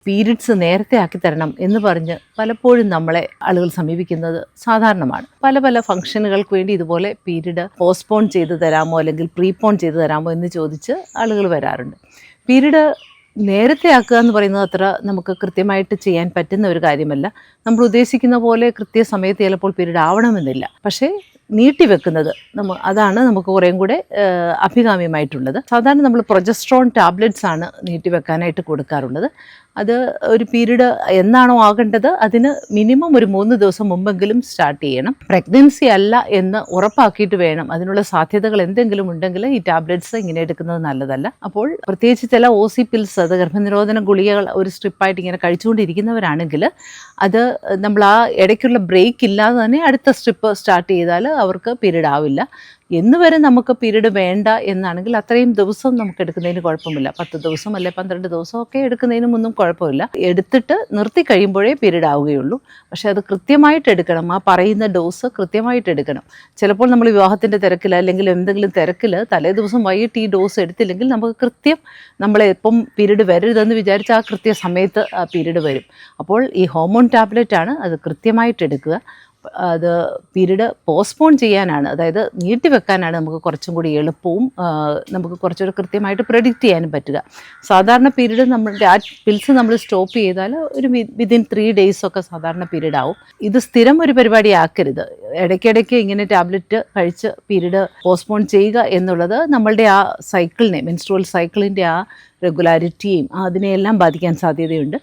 Periods നേരത്തെ ആക്കി തരണം എന്ന് പറഞ്ഞ് പലപ്പോഴും നമ്മളെ ആളുകൾ സമീപിക്കുന്നത് സാധാരണമാണ്. പല പല ഫംഗ്ഷനുകൾക്ക് വേണ്ടി ഇതുപോലെ പീരീഡ് പോസ്റ്റ്പോൺ ചെയ്ത് തരാമോ അല്ലെങ്കിൽ പ്രീപോൺ ചെയ്ത് തരാമോ എന്ന് ചോദിച്ച് ആളുകൾ വരാറുണ്ട്. പീരീഡ് നേരത്തെ ആക്കുക എന്ന് പറയുന്നത് അത്ര നമുക്ക് കൃത്യമായിട്ട് ചെയ്യാൻ പറ്റുന്ന ഒരു കാര്യമല്ല. നമ്മൾ ഉദ്ദേശിക്കുന്ന പോലെ കൃത്യസമയത്ത് ചിലപ്പോൾ പീരീഡ് ആവണമെന്നില്ല. പക്ഷേ നീട്ടിവെക്കുന്നത് അതാണ് നമുക്ക് കുറേയും കൂടെ അഭികാമ്യമായിട്ടുള്ളത്. സാധാരണ നമ്മൾ പ്രൊജസ്ട്രോൺ ടാബ്ലറ്റ്സ് ആണ് നീട്ടിവെക്കാനായിട്ട് കൊടുക്കാറുള്ളത്. അത് ഒരു പീരീഡ് എന്നാണോ ആകേണ്ടത് അതിന് മിനിമം ഒരു 3 ദിവസം മുമ്പെങ്കിലും സ്റ്റാർട്ട് ചെയ്യണം. പ്രഗ്നൻസി അല്ല എന്ന് ഉറപ്പാക്കിയിട്ട് വേണം. അതിനുള്ള സാധ്യതകൾ എന്തെങ്കിലും ഉണ്ടെങ്കിൽ ഈ ടാബ്ലറ്റ്സ് ഇങ്ങനെ എടുക്കുന്നത് നല്ലതല്ല. അപ്പോൾ പ്രത്യേകിച്ച് ചില OC പിൽസ്, അത് ഗർഭനിരോധന ഗുളികകൾ ഒരു സ്ട്രിപ്പായിട്ട് ഇങ്ങനെ കഴിച്ചുകൊണ്ടിരിക്കുന്നവരാണെങ്കിൽ അത് നമ്മൾ ആ ഇടയ്ക്കുള്ള ബ്രേക്ക് ഇല്ലാതെ തന്നെ അടുത്ത സ്ട്രിപ്പ് സ്റ്റാർട്ട് ചെയ്താൽ അവർക്ക് പീരീഡ് ആവില്ല. എന്ന് വരെ നമുക്ക് പീരീഡ് വേണ്ട എന്നാണെങ്കിൽ അത്രയും ദിവസം നമുക്ക് എടുക്കുന്നതിന് കുഴപ്പമില്ല. 10 ദിവസം അല്ലെ 12 ദിവസം ഒക്കെ എടുക്കുന്നതിനും ഒന്നും കുഴപ്പമില്ല. എടുത്തിട്ട് നിർത്തി കഴിയുമ്പോഴേ പീരീഡ് ആവുകയുള്ളൂ. പക്ഷെ അത് കൃത്യമായിട്ട് എടുക്കണം. ആ പറയുന്ന ഡോസ് കൃത്യമായിട്ട് എടുക്കണം. ചിലപ്പോൾ നമ്മൾ വിവാഹത്തിൻ്റെ തിരക്കിൽ അല്ലെങ്കിൽ എന്തെങ്കിലും തിരക്കിൽ തലേ ദിവസം വൈകിട്ട് ഈ ഡോസ് എടുത്തില്ലെങ്കിൽ നമുക്ക് കൃത്യം നമ്മളെ എപ്പം പീരീഡ് വരരുതെന്ന് വിചാരിച്ച് ആ കൃത്യസമയത്ത് ആ പീരീഡ് വരും. അപ്പോൾ ഈ ഹോർമോൺ ടാബ്ലറ്റ് ആണ്, അത് കൃത്യമായിട്ട് എടുക്കുക. അത് പീരീഡ് പോസ്റ്റ്പോൺ ചെയ്യാനാണ്, അതായത് നീട്ടിവെക്കാനാണ് നമുക്ക് കുറച്ചും കൂടി എളുപ്പവും നമുക്ക് കുറച്ചുകൂടി കൃത്യമായിട്ട് പ്രെഡിക്റ്റ് ചെയ്യാനും പറ്റുക. സാധാരണ പീരീഡ് നമ്മളുടെ ആ പിൽസ് നമ്മൾ സ്റ്റോപ്പ് ചെയ്താൽ ഒരു വിതിൻ 3 days ഒക്കെ സാധാരണ പീരീഡ് ആവും. ഇത് സ്ഥിരം ഒരു പരിപാടി ആക്കരുത്. ഇടയ്ക്കിടയ്ക്ക് ഇങ്ങനെ ടാബ്ലറ്റ് കഴിച്ച് പീരീഡ് പോസ്റ്റ്പോൺ ചെയ്യുക എന്നുള്ളത് നമ്മളുടെ ആ സൈക്കിളിനെ, മെൻസ്ട്രുവൽ സൈക്കിളിൻ്റെ ആ റെഗുലാരിറ്റിയും അതിനെയെല്ലാം ബാധിക്കാൻ സാധ്യതയുണ്ട്.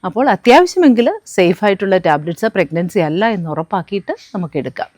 അപ്പോൾ അത്യാവശ്യമെങ്കിൽ സേഫായിട്ടുള്ള ടാബ്ലറ്റ്സ് പ്രഗ്നൻസി അല്ല എന്ന് ഉറപ്പാക്കിയിട്ട് നമുക്ക് എടുക്കാം.